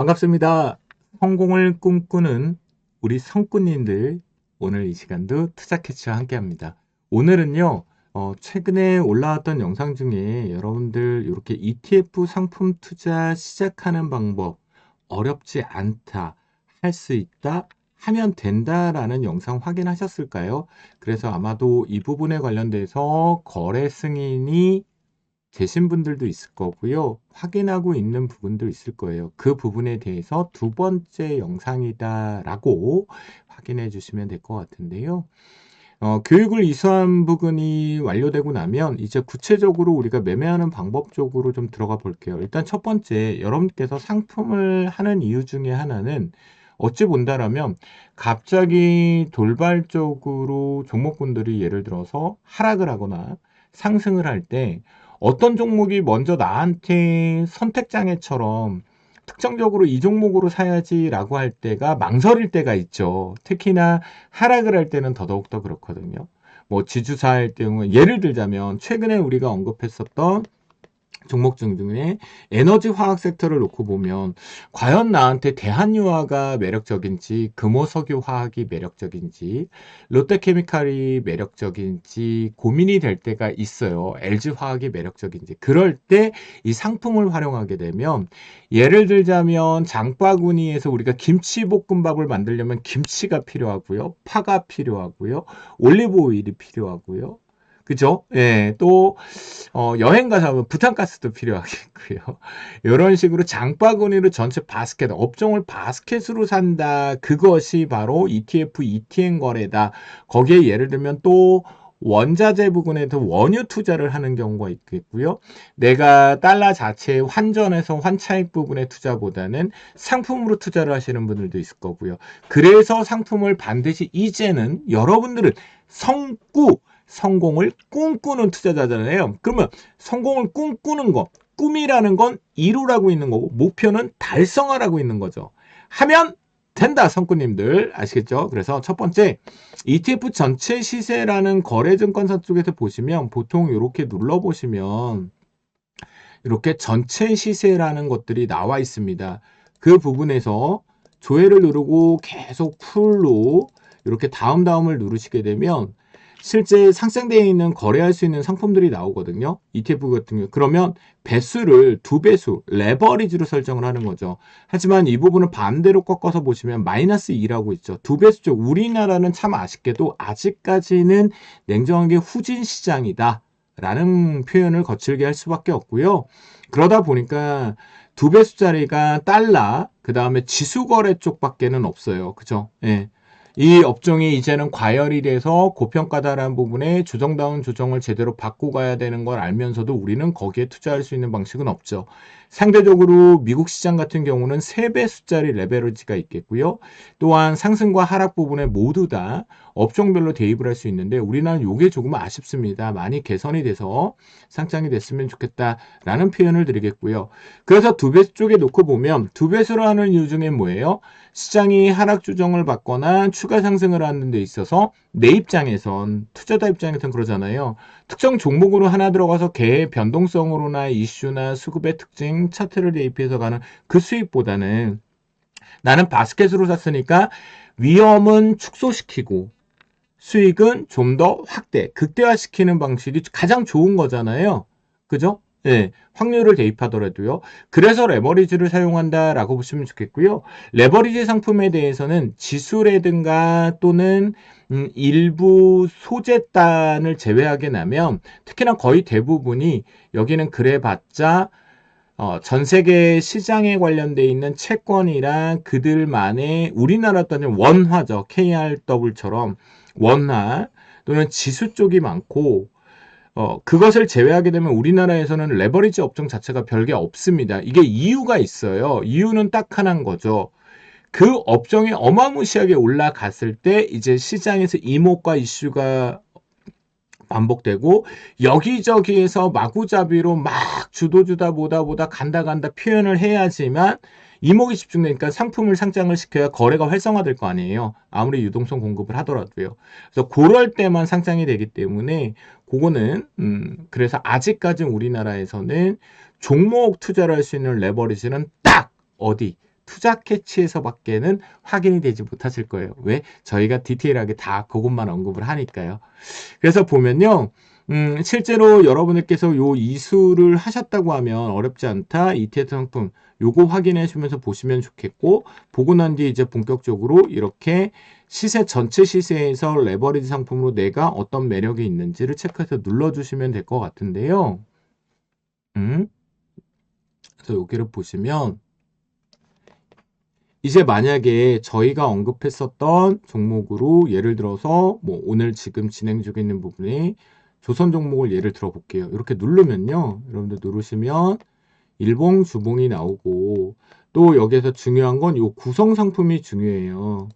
반갑습니다. 성공을 꿈꾸는 우리 성꾸님들, 오늘 이 시간도 투자 캐치와 함께 합니다. 오늘은요, 최근에 올라왔던 영상 중에 여러분들 이렇게 ETF 상품 투자 시작하는 방법 어렵지 않다, 할 수 있다, 하면 된다라는 영상 확인하셨을까요? 그래서 아마도 이 부분에 관련돼서 거래 승인이 되신 분들도 있을 거고요. 확인하고 있는 부분도 있을 거예요. 그 부분에 대해서 두 번째 영상이다라고 확인해 주시면 될 것 같은데요. 교육을 이수한 부분이 완료되고 나면 이제 구체적으로 우리가 매매하는 방법 쪽으로 좀 들어가 볼게요. 일단 첫 번째, 여러분께서 상품을 하는 이유 중에 하나는 어찌 본다라면 갑자기 돌발적으로 종목군들이 예를 들어서 하락을 하거나 상승을 할 때 어떤 종목이 먼저 나한테 선택장애처럼 특정적으로 이 종목으로 사야지라고 할 때가 망설일 때가 있죠. 특히나 하락을 할 때는 더더욱 더 그렇거든요. 뭐 지주사일 경우 예를 들자면 최근에 우리가 언급했었던 종목 중에 에너지 화학 섹터를 놓고 보면 과연 나한테 대한유화가 매력적인지 금호석유 화학이 매력적인지 롯데케미칼이 매력적인지 고민이 될 때가 있어요. LG화학이 매력적인지. 그럴 때 이 상품을 활용하게 되면 예를 들자면 장바구니에서 우리가 김치볶음밥을 만들려면 김치가 필요하고요. 파가 필요하고요. 올리브 오일이 필요하고요. 그죠? 예, 또 여행 가서 부탄가스도 필요하겠고요. 이런 식으로 장바구니로 전체 바스켓, 업종을 바스켓으로 산다. 그것이 바로 ETF, ETN 거래다. 거기에 예를 들면 또 원자재 부분에도 원유 투자를 하는 경우가 있겠고요. 내가 달러 자체의 환전에서 환차익 부분의 투자보다는 상품으로 투자를 하시는 분들도 있을 거고요. 그래서 상품을 반드시 이제는 여러분들은 성공을 꿈꾸는 투자자잖아요. 그러면 성공을 꿈꾸는 거, 꿈이라는 건 이루라고 있는 거고 목표는 달성하라고 있는 거죠. 하면 된다, 성꾸님들 아시겠죠? 그래서 첫 번째, ETF 전체 시세라는 거래증권사 쪽에서 보시면 보통 이렇게 눌러보시면 이렇게 전체 시세라는 것들이 나와 있습니다. 그 부분에서 조회를 누르고 계속 풀로 이렇게 다음을 누르시게 되면 실제 상장되어 있는 거래할 수 있는 상품들이 나오거든요. ETF 같은 경우. 그러면 배수를 2배수, 레버리지로 설정을 하는 거죠. 하지만 이 부분을 반대로 꺾어서 보시면 마이너스 2라고 있죠. 2배수죠. 우리나라는 참 아쉽게도 아직까지는 냉정하게 후진 시장이다. 라는 표현을 거칠게 할 수밖에 없고요. 그러다 보니까 2배수짜리가 달러, 그 다음에 지수거래 쪽밖에는 없어요. 그죠? 예. 이 업종이 이제는 과열이 돼서 고평가다라는 부분에 조정다운 조정을 제대로 받고 가야 되는 걸 알면서도 우리는 거기에 투자할 수 있는 방식은 없죠. 상대적으로 미국 시장 같은 경우는 3배수짜리 레버리지가 있겠고요. 또한 상승과 하락 부분에 모두 다 업종별로 대입을 할 수 있는데 우리나라는 이게 조금 아쉽습니다. 많이 개선이 돼서 상장이 됐으면 좋겠다라는 표현을 드리겠고요. 그래서 2배수 쪽에 놓고 보면 2배수로 하는 이유 중에 뭐예요? 시장이 하락 조정을 받거나 추가 상승을 하는 데 있어서 내 입장에선 투자자 입장에선 그러잖아요. 특정 종목으로 하나 들어가서 개의 변동성으로나 이슈나 수급의 특징 차트를 대입해서 가는 그 수익보다는 나는 바스켓으로 샀으니까 위험은 축소시키고 수익은 좀 더 극대화시키는 방식이 가장 좋은 거잖아요. 그죠? 예, 확률을 대입하더라도요. 그래서 레버리지를 사용한다라고 보시면 좋겠고요. 레버리지 상품에 대해서는 지수라든가 또는 일부 소재단을 제외하게 나면 특히나 거의 대부분이 여기는 그래봤자 전 세계 시장에 관련돼 있는 채권이랑 그들만의 우리나라 따지면 원화죠. KRW처럼 원화 또는 지수 쪽이 많고 그것을 제외하게 되면 우리나라에서는 레버리지 업종 자체가 별게 없습니다. 이게 이유가 있어요. 이유는 딱 하나인 거죠. 그 업종이 어마무시하게 올라갔을 때 이제 시장에서 이목과 이슈가 반복되고 여기저기에서 마구잡이로 막 주도주다 보다 간다 표현을 해야지만 이목이 집중되니까 상품을 상장을 시켜야 거래가 활성화될 거 아니에요. 아무리 유동성 공급을 하더라도요. 그래서 그럴 때만 상장이 되기 때문에 그거는 그래서 아직까지 우리나라에서는 종목 투자를 할 수 있는 레버리지는 딱 어디 투자 캐치에서밖에는 확인이 되지 못하실 거예요. 왜? 저희가 디테일하게 다 그것만 언급을 하니까요. 그래서 보면요. 실제로 여러분들께서 요 이수를 하셨다고 하면 어렵지 않다. ETF 상품 요거 확인해 주면서 보시면 좋겠고, 보고 난 뒤에 이제 본격적으로 이렇게 시세 전체 시세에서 레버리지 상품으로 내가 어떤 매력이 있는지를 체크해서 눌러주시면 될 것 같은데요. 그래서 여기를 보시면 이제 만약에 저희가 언급했었던 종목으로 예를 들어서 뭐 오늘 지금 진행 중에 있는 부분이 조선 종목을 예를 들어 볼게요. 이렇게 누르면요. 여러분들 누르시면 일봉, 주봉이 나오고 또 여기에서 중요한 건 이 구성 상품이 중요해요.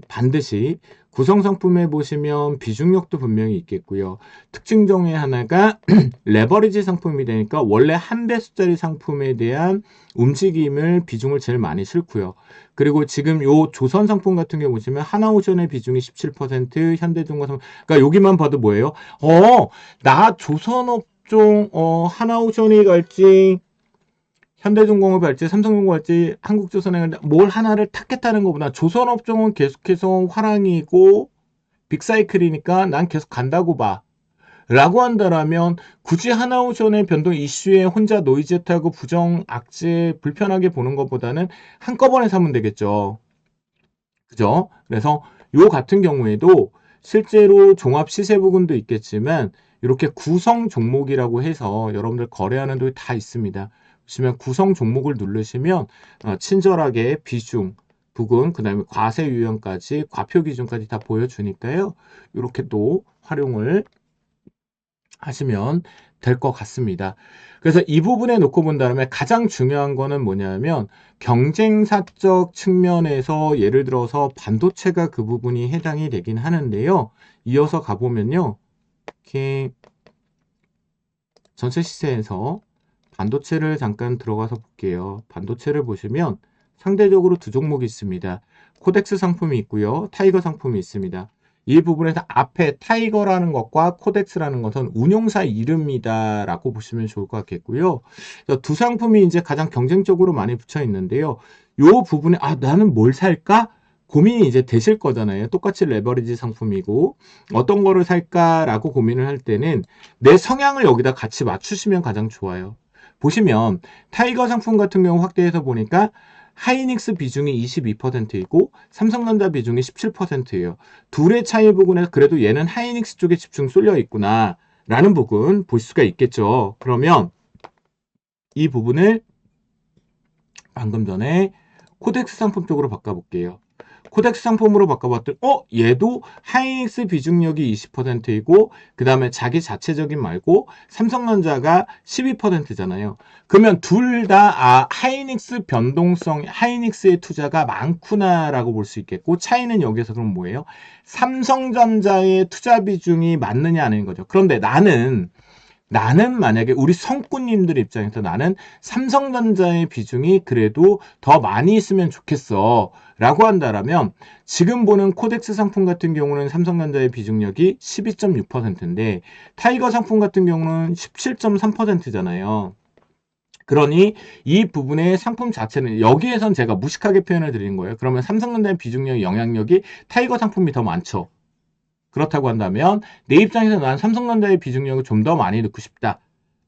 반드시 구성 상품에 보시면 비중력도 분명히 있겠고요. 특징 중에 하나가 레버리지 상품이 되니까 원래 한 배수짜리 상품에 대한 움직임을 비중을 제일 많이 실고요. 그리고 지금 요 조선 상품 같은 경우 보시면 하나오션의 비중이 17%, 현대중공업 그러니까 여기만 봐도 뭐예요? 나 조선업종 하나오션이 갈지 현대중공업이 할지 삼성전공업이 할지 한국조선행을 뭘 하나를 타겟하는 것보다 조선업종은 계속해서 화랑이고 빅사이클이니까 난 계속 간다고 봐. 라고 한다라면 굳이 하나오션의 변동 이슈에 혼자 노이즈하고 부정 악재 불편하게 보는 것보다는 한꺼번에 사면 되겠죠. 그죠? 그래서 요 같은 경우에도 실제로 종합 시세 부분도 있겠지만 이렇게 구성 종목이라고 해서 여러분들 거래하는 데다 있습니다. 보시면 구성 종목을 누르시면 친절하게 비중, 부근, 그 다음에 과세 유형까지, 과표 기준까지 다 보여주니까요. 이렇게 또 활용을 하시면 될 것 같습니다. 그래서 이 부분에 놓고 본다면 가장 중요한 거는 뭐냐면 경쟁사적 측면에서 예를 들어서 반도체가 그 부분이 해당이 되긴 하는데요. 이어서 가보면요. 이렇게 전체 시세에서 반도체를 잠깐 들어가서 볼게요. 반도체를 보시면 상대적으로 두 종목이 있습니다. 코덱스 상품이 있고요. 타이거 상품이 있습니다. 이 부분에서 앞에 타이거라는 것과 코덱스라는 것은 운용사 이름이다라고 보시면 좋을 것 같겠고요. 두 상품이 이제 가장 경쟁적으로 많이 붙여 있는데요. 이 부분에 나는 뭘 살까? 고민이 이제 되실 거잖아요. 똑같이 레버리지 상품이고 어떤 거를 살까라고 고민을 할 때는 내 성향을 여기다 같이 맞추시면 가장 좋아요. 보시면 타이거 상품 같은 경우 확대해서 보니까 하이닉스 비중이 22%이고 삼성전자 비중이 17%예요. 둘의 차이 부분에서 그래도 얘는 하이닉스 쪽에 집중 쏠려 있구나 라는 부분 볼 수가 있겠죠. 그러면 이 부분을 방금 전에 코덱스 상품 쪽으로 바꿔볼게요. 코덱스 상품으로 바꿔봤더니 얘도 하이닉스 비중력이 20%이고 그 다음에 자기 자체적인 말고 삼성전자가 12%잖아요. 그러면 둘 다 하이닉스 변동성, 하이닉스의 투자가 많구나라고 볼 수 있겠고 차이는 여기서 그럼 뭐예요? 삼성전자의 투자 비중이 맞느냐 아닌 거죠. 그런데 나는 만약에 우리 성꾸님들 입장에서 나는 삼성전자의 비중이 그래도 더 많이 있으면 좋겠어 라고 한다라면 지금 보는 코덱스 상품 같은 경우는 삼성전자의 비중력이 12.6%인데 타이거 상품 같은 경우는 17.3%잖아요. 그러니 이 부분의 상품 자체는 여기에선 제가 무식하게 표현을 드린 거예요. 그러면 삼성전자의 비중력 영향력이 타이거 상품이 더 많죠. 그렇다고 한다면 내 입장에서 난 삼성전자의 비중력을 좀 더 많이 넣고 싶다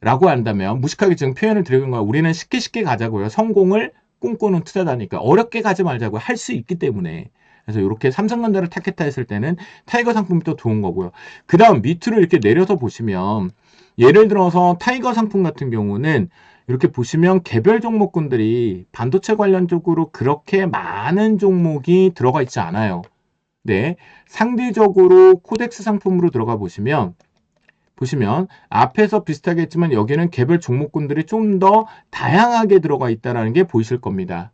라고 한다면 무식하게 지금 표현을 드리는 거야. 우리는 쉽게 가자고요. 성공을 꿈꾸는 투자다니까 어렵게 가지 말자고 할 수 있기 때문에. 그래서 이렇게 삼성전자를 타겟했을 때는 타이거 상품이 또 좋은 거고요. 그 다음 밑으로 이렇게 내려서 보시면 예를 들어서 타이거 상품 같은 경우는 이렇게 보시면 개별 종목군들이 반도체 관련 쪽으로 그렇게 많은 종목이 들어가 있지 않아요. 네, 상대적으로 코덱스 상품으로 들어가 보시면 앞에서 비슷하게 했지만 여기는 개별 종목군들이 좀 더 다양하게 들어가 있다는 게 보이실 겁니다.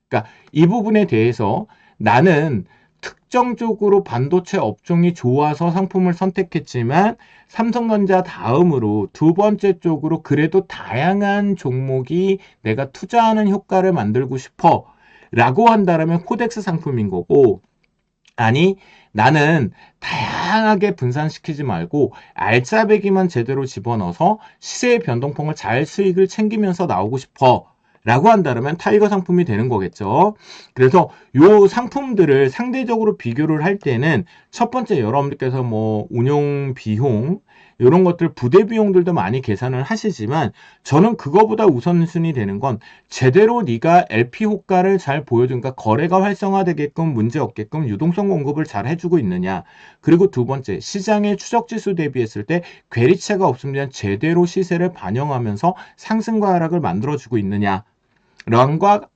그러니까 이 부분에 대해서 나는 특정적으로 반도체 업종이 좋아서 상품을 선택했지만 삼성전자 다음으로 두 번째 쪽으로 그래도 다양한 종목이 내가 투자하는 효과를 만들고 싶어 라고 한다면 코덱스 상품인 거고 아니 나는 다양하게 분산시키지 말고 알짜배기만 제대로 집어넣어서 시세의 변동폭을 잘 수익을 챙기면서 나오고 싶어 라고 한다면 타이거 상품이 되는 거겠죠. 그래서 요 상품들을 상대적으로 비교를 할 때는 첫 번째 여러분들께서 뭐 운용 비용 이런 것들 부대 비용들도 많이 계산을 하시지만 저는 그거보다 우선순위 되는 건 제대로 네가 LP 호가를 잘 보여준, 그러니까 거래가 활성화되게끔 문제 없게끔 유동성 공급을 잘 해주고 있느냐. 그리고 두 번째, 시장의 추적 지수 대비했을 때 괴리채가 없으면 제대로 시세를 반영하면서 상승과 하락을 만들어주고 있느냐. 런과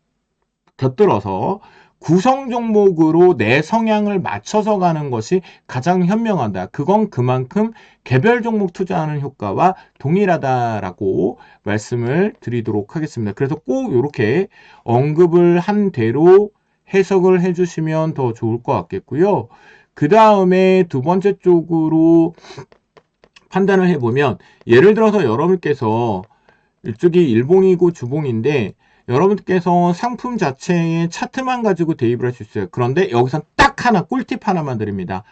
곁들어서 구성 종목으로 내 성향을 맞춰서 가는 것이 가장 현명하다. 그건 그만큼 개별 종목 투자하는 효과와 동일하다라고 말씀을 드리도록 하겠습니다. 그래서 꼭 이렇게 언급을 한 대로 해석을 해주시면 더 좋을 것 같겠고요. 그 다음에 두 번째 쪽으로 판단을 해보면 예를 들어서 여러분께서 이쪽이 일봉이고 주봉인데 여러분께서 상품 자체의 차트만 가지고 대입을 할 수 있어요. 그런데 여기서 딱 하나 꿀팁 하나만 드립니다.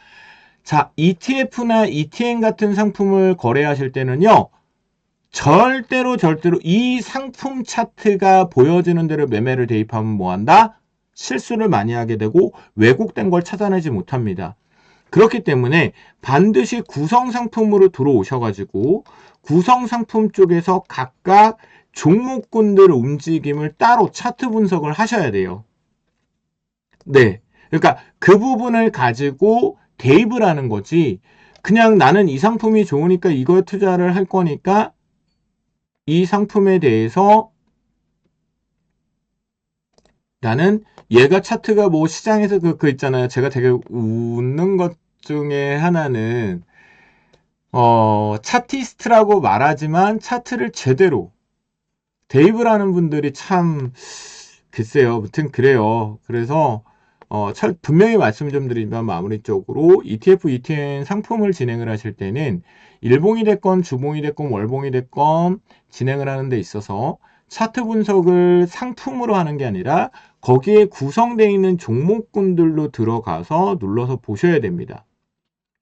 자, ETF나 ETN 같은 상품을 거래하실 때는요. 절대로 이 상품 차트가 보여지는 대로 매매를 대입하면 뭐한다? 실수를 많이 하게 되고 왜곡된 걸 찾아내지 못합니다. 그렇기 때문에 반드시 구성 상품으로 들어오셔가지고 구성 상품 쪽에서 각각 종목군들 움직임을 따로 차트 분석을 하셔야 돼요. 네. 그러니까 그 부분을 가지고 대입을 하는 거지. 그냥 나는 이 상품이 좋으니까 이거에 투자를 할 거니까 이 상품에 대해서 나는 얘가 차트가 뭐 시장에서 그 있잖아요. 제가 되게 웃는 것 중에 하나는 차티스트라고 말하지만 차트를 제대로 대입을 하는 분들이 참 글쎄요. 아무튼 그래요. 그래서 분명히 말씀 좀 드리면 마무리 쪽으로 ETF, ETN 상품을 진행을 하실 때는 일봉이 됐건 주봉이 됐건 월봉이 됐건 진행을 하는 데 있어서 차트 분석을 상품으로 하는 게 아니라 거기에 구성되어 있는 종목군들로 들어가서 눌러서 보셔야 됩니다.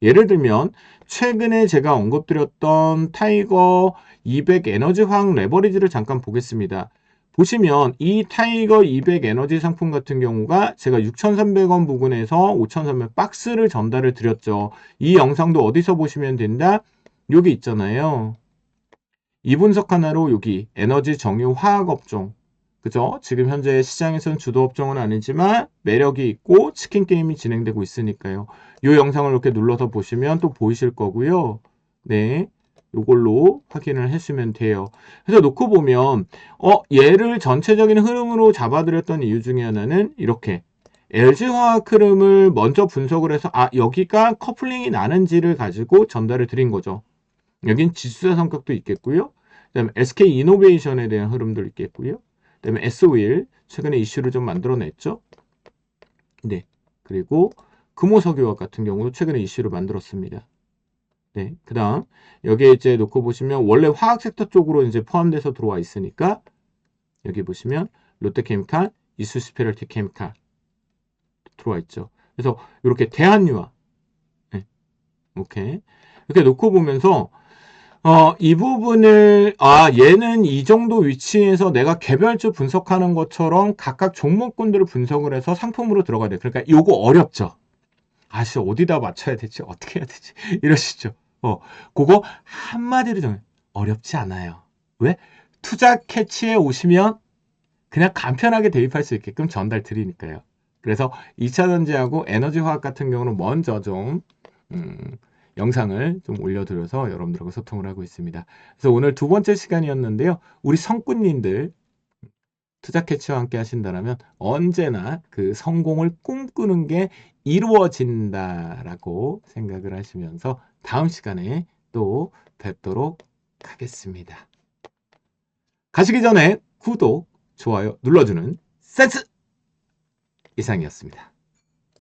예를 들면 최근에 제가 언급드렸던 타이거 200 에너지 화학 레버리지를 잠깐 보겠습니다. 보시면 이 타이거 200 에너지 상품 같은 경우가 제가 6,300원 부근에서 5,300 박스를 전달을 드렸죠. 이 영상도 어디서 보시면 된다? 여기 있잖아요. 이 분석 하나로 여기 에너지 정유 화학 업종, 그죠? 지금 현재 시장에서는 주도 업종은 아니지만 매력이 있고 치킨 게임이 진행되고 있으니까요. 이 영상을 이렇게 눌러서 보시면 또 보이실 거고요. 네. 요걸로 확인을 해주시면 돼요. 그래서 놓고 보면 얘를 전체적인 흐름으로 잡아드렸던 이유 중에 하나는 이렇게 LG화학 흐름을 먼저 분석을 해서 여기가 커플링이 나는지를 가지고 전달을 드린 거죠. 여긴 지수사 성격도 있겠고요. 그 다음에 SK이노베이션에 대한 흐름도 있겠고요. 그 다음에 S윌 최근에 이슈를 좀 만들어냈죠. 네. 그리고 금호석유화학 같은 경우도 최근에 이슈를 만들었습니다. 네. 그 다음 여기에 이제 놓고 보시면 원래 화학 섹터 쪽으로 이제 포함돼서 들어와 있으니까 여기 보시면 롯데케미칼, 이수스페셜티 케미칼 들어와 있죠. 그래서 이렇게 대한유화, 네. 오케이. 이렇게 놓고 보면서 이 부분을, 얘는 이 정도 위치에서 내가 개별주 분석하는 것처럼 각각 종목군들을 분석을 해서 상품으로 들어가야 돼. 그러니까 요거 어렵죠? 진짜 어디다 맞춰야 되지? 어떻게 해야 되지? 이러시죠? 그거 한마디로 정해. 어렵지 않아요. 왜? 투자 캐치에 오시면 그냥 간편하게 대입할 수 있게끔 전달 드리니까요. 그래서 2차전지하고 에너지화학 같은 경우는 먼저 좀, 영상을 좀 올려드려서 여러분들하고 소통을 하고 있습니다. 그래서 오늘 두 번째 시간이었는데요. 우리 성꾼님들 투자 캐치와 함께 하신다면 언제나 그 성공을 꿈꾸는 게 이루어진다라고 생각을 하시면서 다음 시간에 또 뵙도록 하겠습니다. 가시기 전에 구독, 좋아요 눌러주는 센스 이상이었습니다.